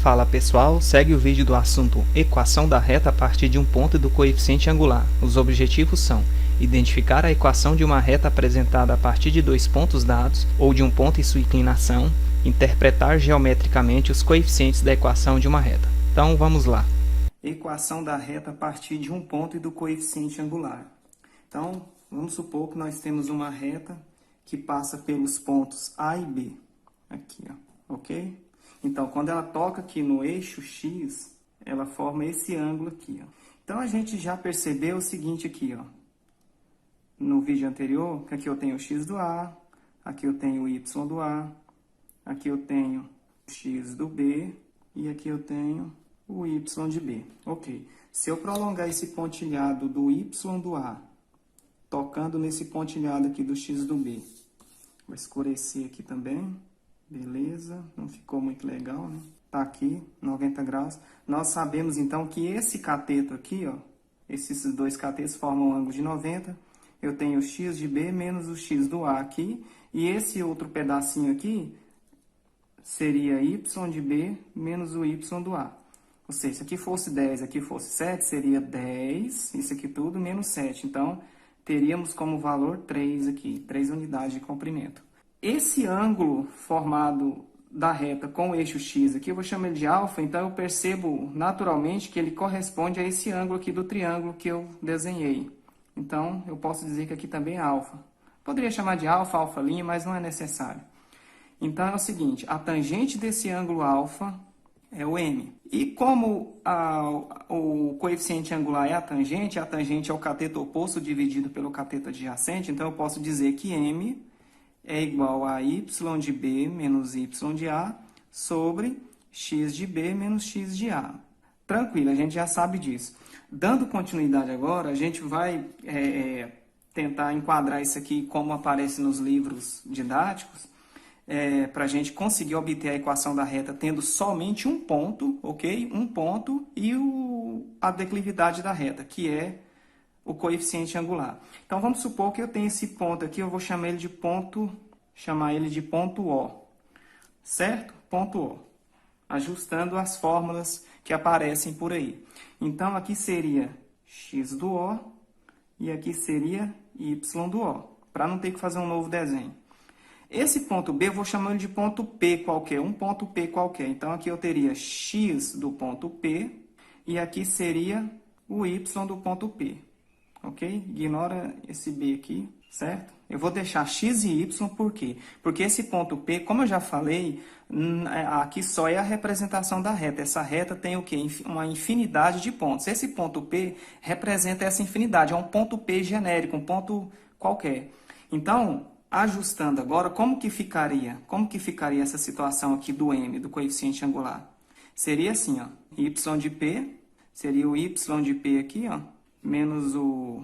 Fala pessoal, segue o vídeo do assunto equação da reta a partir de um ponto e do coeficiente angular. Os objetivos são identificar a equação de uma reta apresentada a partir de dois pontos dados ou de um ponto e sua inclinação, interpretar geometricamente os coeficientes da equação de uma reta. Então vamos lá. Equação da reta a partir de um ponto e do coeficiente angular. Então vamos supor que nós temos uma reta que passa pelos pontos A e B. Aqui, ó, ok? Então, quando ela toca aqui no eixo X, ela forma esse ângulo aqui, ó. Então, a gente já percebeu o seguinte aqui, ó. No vídeo anterior, que aqui eu tenho o X do A, aqui eu tenho o Y do A, aqui eu tenho o X do B e aqui eu tenho o Y de B. Ok. Se eu prolongar esse pontilhado do Y do A, tocando nesse pontilhado aqui do X do B, vou escurecer aqui também. Beleza, não ficou muito legal, né? Tá aqui, 90 graus. Nós sabemos, então, que esse cateto aqui, ó, esses dois catetos formam um ângulo de 90. Eu tenho o X de B menos o X do A aqui. E esse outro pedacinho aqui seria Y de B menos o Y do A. Ou seja, se aqui fosse 10, aqui fosse 7, seria 10, isso aqui tudo, menos 7. Então, teríamos como valor 3 aqui, 3 unidades de comprimento. Esse ângulo formado da reta com o eixo X aqui, eu vou chamar ele de alfa, então eu percebo naturalmente que ele corresponde a esse ângulo aqui do triângulo que eu desenhei. Então, eu posso dizer que aqui também é alfa. Poderia chamar de alfa, alfa', mas não é necessário. Então, é o seguinte, a tangente desse ângulo alfa é o M. E como o coeficiente angular é a tangente é o cateto oposto dividido pelo cateto adjacente, então eu posso dizer que M é igual a y de B menos y de A sobre x de B menos x de A. Tranquilo, a gente já sabe disso. Dando continuidade agora, a gente vai tentar enquadrar isso aqui como aparece nos livros didáticos, para a gente conseguir obter a equação da reta tendo somente um ponto, ok? Um ponto e a declividade da reta, que é o coeficiente angular. Então, vamos supor que eu tenho esse ponto aqui, eu vou chamar ele de ponto O, certo? Ponto O, ajustando as fórmulas que aparecem por aí. Então, aqui seria x do O e aqui seria y do O, para não ter que fazer um novo desenho. Esse ponto B, eu vou chamar ele de ponto P qualquer, um ponto P qualquer. Então, aqui eu teria x do ponto P e aqui seria o y do ponto P. Ok? Ignora esse B aqui, certo? Eu vou deixar x e y, por quê? Porque esse ponto P, como eu já falei, aqui só é a representação da reta. Essa reta tem o quê? Uma infinidade de pontos. Esse ponto P representa essa infinidade, é um ponto P genérico, um ponto qualquer. Então, ajustando agora, como que ficaria? Como que ficaria essa situação aqui do M, do coeficiente angular? Seria assim, ó, y de P, seria o y de P aqui, ó, menos o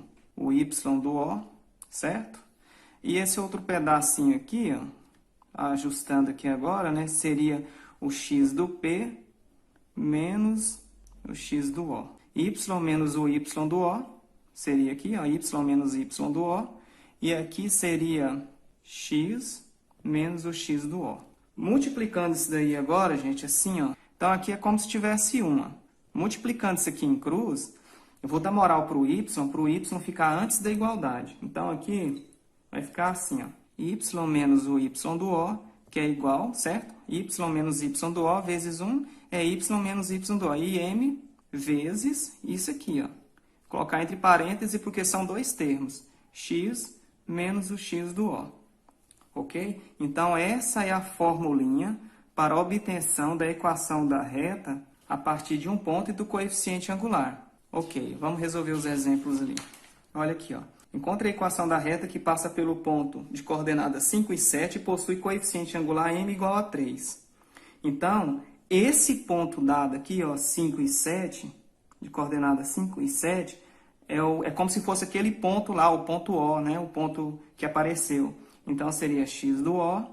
y do O, certo? E esse outro pedacinho aqui, ó, ajustando aqui agora, né, seria o x do P menos o x do O. Y menos o y do O seria aqui, ó, y menos y do O. E aqui seria x menos o x do O. Multiplicando isso daí agora, gente, assim, ó. Então, aqui é como se tivesse uma. Multiplicando isso aqui em cruz, eu vou dar moral para o y ficar antes da igualdade. Então, aqui vai ficar assim, ó, y menos o y do O, que é igual, certo? Y menos y do O vezes 1 é y menos y do O. E m vezes isso aqui, ó. Colocar entre parênteses porque são dois termos. X menos o x do O. Ok? Então, essa é a formulinha para a obtenção da equação da reta a partir de um ponto e do coeficiente angular. Ok, vamos resolver os exemplos ali. Olha aqui, ó. Encontre a equação da reta que passa pelo ponto de coordenadas 5 e 7 e possui coeficiente angular m igual a 3. Então, esse ponto dado aqui, ó, 5 e 7, de coordenadas 5 e 7, é como se fosse aquele ponto lá, o ponto O, né? O ponto que apareceu. Então, seria x do O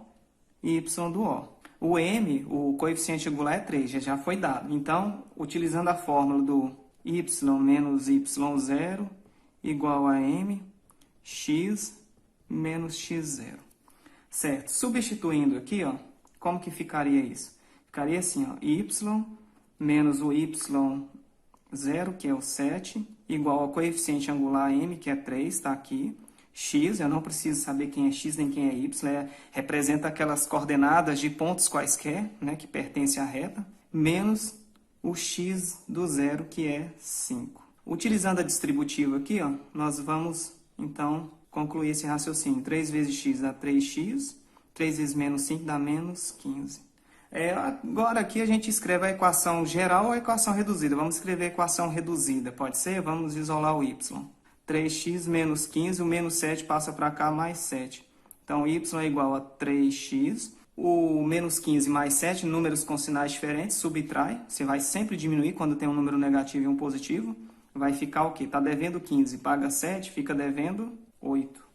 e y do O. O m, o coeficiente angular é 3, já foi dado. Então, utilizando a fórmula do y menos y0 igual a m, x menos x0. Certo? Substituindo aqui, ó, como que ficaria isso? Ficaria assim, ó, y menos o y0, que é o 7, igual ao coeficiente angular m, que é 3, está aqui. X, eu não preciso saber quem é x nem quem é y, representa aquelas coordenadas de pontos quaisquer, né, que pertencem à reta, menos o x do zero, que é 5. Utilizando a distributiva aqui, ó, nós vamos, então, concluir esse raciocínio. 3 vezes x dá 3x, 3 vezes menos 5 dá menos 15. Agora aqui a gente escreve a equação geral ou a equação reduzida. Vamos escrever a equação reduzida, pode ser? Vamos isolar o y. 3x menos 15, o menos 7 passa para cá, mais 7. Então, y é igual a 3x. O menos 15 mais 7, números com sinais diferentes, subtrai. Você vai sempre diminuir quando tem um número negativo e um positivo. Vai ficar o quê? Está devendo 15, paga 7, fica devendo 8.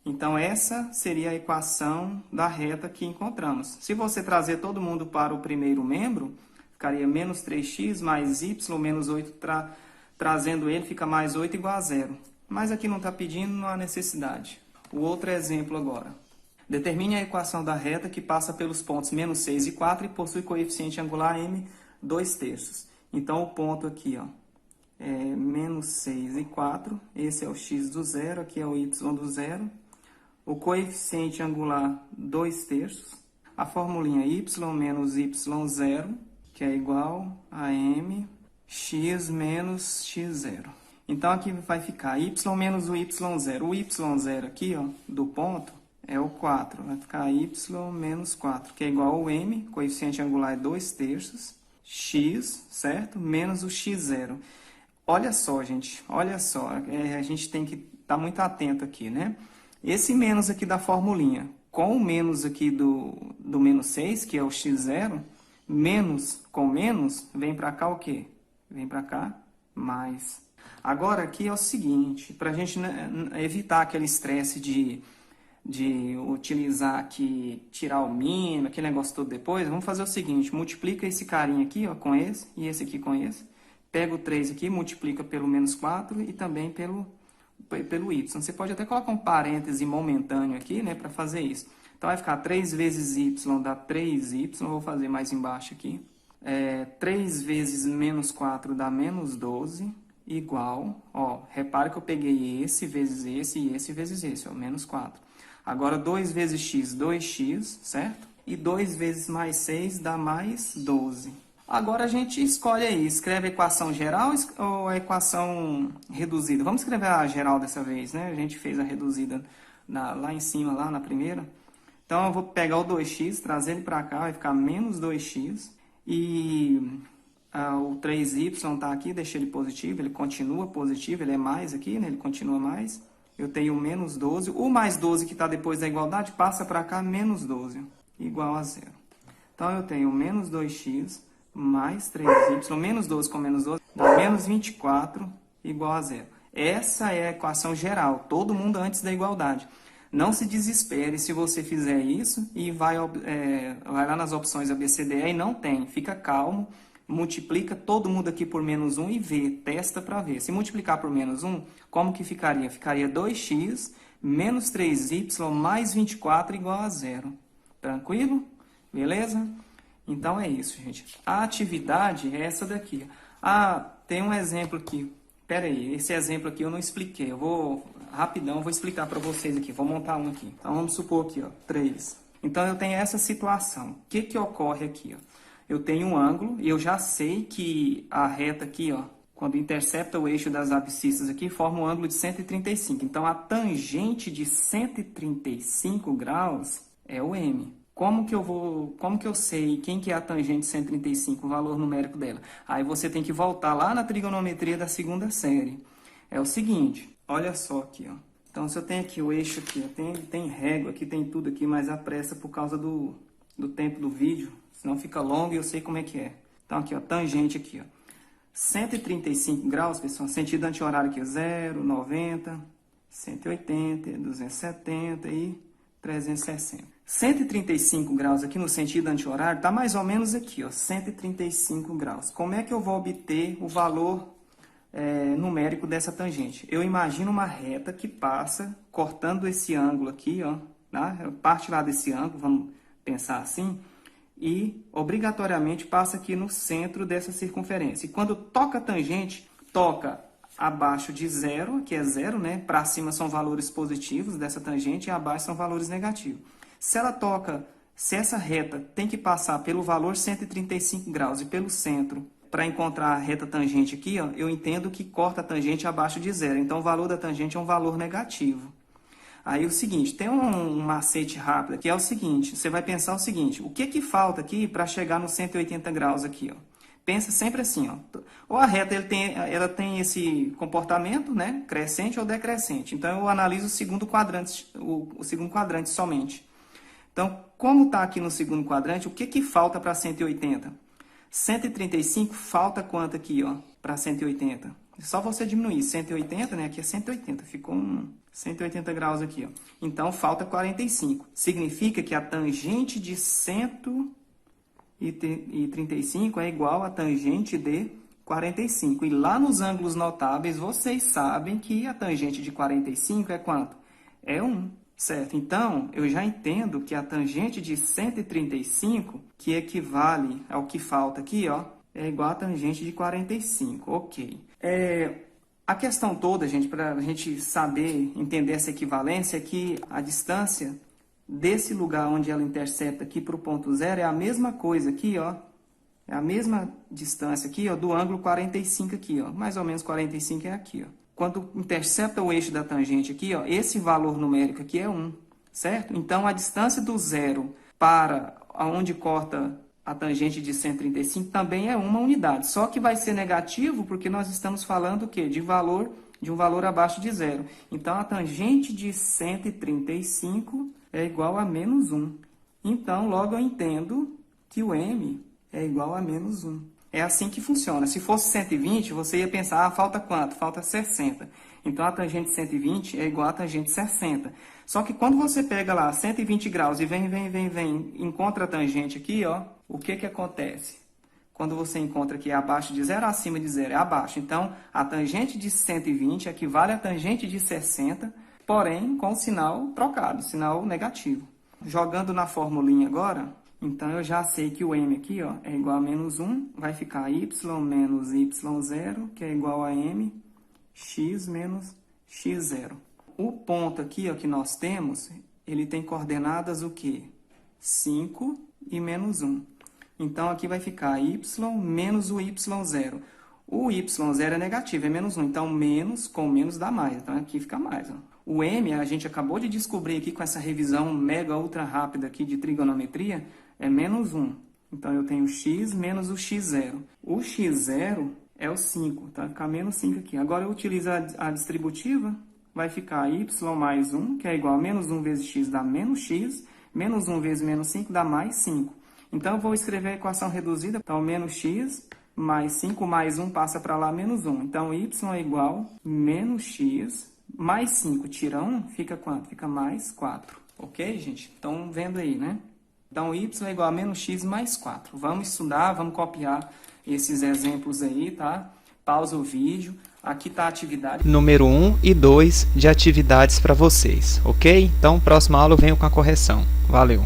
Então, essa seria a equação da reta que encontramos. Se você trazer todo mundo para o primeiro membro, ficaria menos 3x mais y menos 8, trazendo ele, fica mais 8 igual a 0. Mas aqui não está pedindo, não há necessidade. O outro exemplo agora. Determine a equação da reta que passa pelos pontos menos 6 e 4 e possui coeficiente angular m 2/3. Então, o ponto aqui, ó, é menos 6 e 4. Esse é o x do zero, aqui é o y do zero. O coeficiente angular 2/3. A formulinha y menos y0, que é igual a m x menos x0. Então, aqui vai ficar y menos o y0. O y0 aqui, ó, do ponto, é o 4. Vai ficar y menos 4, que é igual ao m, coeficiente angular é 2/3, x, certo? Menos o x0. Olha só, gente, olha só. A gente tem que estar muito atento aqui, né? Esse menos aqui da formulinha, com o menos aqui do menos 6, que é o x0, menos com menos, vem para cá o quê? Vem para cá, mais. Agora, aqui é o seguinte, para a gente evitar aquele estresse de utilizar aqui, tirar o mínimo, aquele negócio todo depois, vamos fazer o seguinte, multiplica esse carinha aqui, ó, com esse, e esse aqui com esse, pega o 3 aqui, multiplica pelo menos 4 e também pelo y. Você pode até colocar um parêntese momentâneo aqui, né, para fazer isso. Então, vai ficar 3 vezes y dá 3y, vou fazer mais embaixo aqui. 3 vezes menos 4 dá menos 12, igual, ó, repare que eu peguei esse vezes esse e esse vezes esse, ó, menos 4. Agora, 2 vezes x, 2x, certo? E 2 vezes mais 6 dá mais 12. Agora, a gente escolhe aí, escreve a equação geral ou a equação reduzida? Vamos escrever a geral dessa vez, né? A gente fez a reduzida lá em cima, lá na primeira. Então, eu vou pegar o 2x, trazer ele para cá, vai ficar menos 2x. E o 3y está aqui, deixei ele positivo, ele continua positivo, ele é mais aqui, né? Ele continua mais. Eu tenho menos 12. O mais 12 que está depois da igualdade passa para cá, menos 12, igual a 0. Então, eu tenho menos 2x mais 3y, menos 12 com menos 12, dá menos 24, igual a 0. Essa é a equação geral, todo mundo antes da igualdade. Não se desespere se você fizer isso e vai lá nas opções ABCDE e não tem. Fica calmo, multiplica todo mundo aqui por menos 1 e vê, testa para ver. Se multiplicar por menos 1, como que ficaria? Ficaria 2x menos 3y mais 24 igual a 0. Tranquilo? Beleza? Então é isso, gente. A atividade é essa daqui. Tem um exemplo aqui. Pera aí, esse exemplo aqui eu não expliquei. Eu vou, rapidão, vou explicar para vocês aqui. Vou montar um aqui. Então vamos supor aqui, ó, 3. Então eu tenho essa situação. O que ocorre aqui, ó? Eu tenho um ângulo e eu já sei que a reta aqui, ó, quando intercepta o eixo das abscissas aqui, forma um ângulo de 135. Então a tangente de 135 graus é o m. Como que eu sei quem que é a tangente de 135, o valor numérico dela? Aí você tem que voltar lá na trigonometria da segunda série. É o seguinte, olha só aqui, ó. Então, se eu tenho aqui o eixo aqui, ó, tem régua aqui, tem tudo aqui, mas a pressa por causa do tempo do vídeo, senão fica longo e eu sei como é que é. Então, aqui, ó, tangente aqui, ó. 135 graus, pessoal, sentido anti-horário aqui, 0, 90, 180, 270 e 360. 135 graus aqui no sentido anti-horário está mais ou menos aqui, ó, 135 graus. Como é que eu vou obter o valor numérico dessa tangente? Eu imagino uma reta que passa cortando esse ângulo aqui, ó, tá? Parte lá desse ângulo, vamos pensar assim, e obrigatoriamente passa aqui no centro dessa circunferência. E quando toca a tangente, toca abaixo de zero, que é zero, né? Para cima são valores positivos dessa tangente e abaixo são valores negativos. Se essa reta tem que passar pelo valor 135 graus e pelo centro, para encontrar a reta tangente aqui, ó, eu entendo que corta a tangente abaixo de zero. Então, o valor da tangente é um valor negativo. Aí, o seguinte, tem um macete rápido, que é o seguinte, você vai pensar o seguinte, o que falta aqui para chegar no 180 graus aqui, ó? Pensa sempre assim, ó, ou a reta ela tem esse comportamento, né, crescente ou decrescente. Então, eu analiso o segundo quadrante somente. Então, como está aqui no segundo quadrante, o que falta para 180? 135 falta quanto aqui, ó, para 180? É só você diminuir 180, né? Aqui é 180, ficou 180 graus aqui, ó. Então, falta 45. Significa que a tangente de 135 é igual a tangente de 45. E lá nos ângulos notáveis, vocês sabem que a tangente de 45 é quanto? É 1. Certo? Então, eu já entendo que a tangente de 135, que equivale ao que falta aqui, ó, é igual a tangente de 45. Ok. A questão toda, gente, para a gente saber, entender essa equivalência, é que a distância desse lugar onde ela intercepta aqui para o ponto zero é a mesma coisa aqui, ó. É a mesma distância aqui, ó, do ângulo 45 aqui, ó. Mais ou menos 45 é aqui, ó. Quando intercepta o eixo da tangente aqui, ó, esse valor numérico aqui é 1, certo? Então, a distância do zero para onde corta a tangente de 135 também é uma unidade. Só que vai ser negativo porque nós estamos falando o quê? De um valor abaixo de zero. Então, a tangente de 135 é igual a menos 1. Então, logo eu entendo que o m é igual a menos 1. É assim que funciona. Se fosse 120, você ia pensar, falta quanto? Falta 60. Então, a tangente de 120 é igual a tangente de 60. Só que quando você pega lá 120 graus e vem, encontra a tangente aqui, ó, o que acontece? Quando você encontra aqui abaixo de zero, acima de zero é abaixo. Então, a tangente de 120 equivale à tangente de 60, porém com o sinal trocado, sinal negativo. Jogando na formulinha agora... Então, eu já sei que o m aqui, ó, é igual a menos 1, vai ficar y menos y0, que é igual a m, x menos x0. O ponto aqui, ó, que nós temos, ele tem coordenadas o quê? 5 e menos 1. Então, aqui vai ficar y menos o y0. O y0 é negativo, é menos 1. Então, menos com menos dá mais. Então, aqui fica mais, ó. O m, a gente acabou de descobrir aqui com essa revisão mega ultra rápida aqui de trigonometria, é menos 1. Então, eu tenho x menos o x0. O x0 é o 5, então vai ficar menos 5 aqui. Agora, eu utilizo a distributiva, vai ficar y mais 1, que é igual a menos 1 vezes x dá menos x, menos 1 vezes menos 5 dá mais 5. Então, eu vou escrever a equação reduzida, então, menos x mais 5 mais 1 passa para lá, menos 1. Então, y é igual a menos x mais 5, tira 1, fica quanto? Fica mais 4. Ok, gente? Estão vendo aí, né? Então, y é igual a menos x mais 4. Vamos estudar, vamos copiar esses exemplos aí, tá? Pausa o vídeo. Aqui está a atividade. Número 1 e 2 de atividades para vocês, ok? Então, próxima aula eu venho com a correção. Valeu!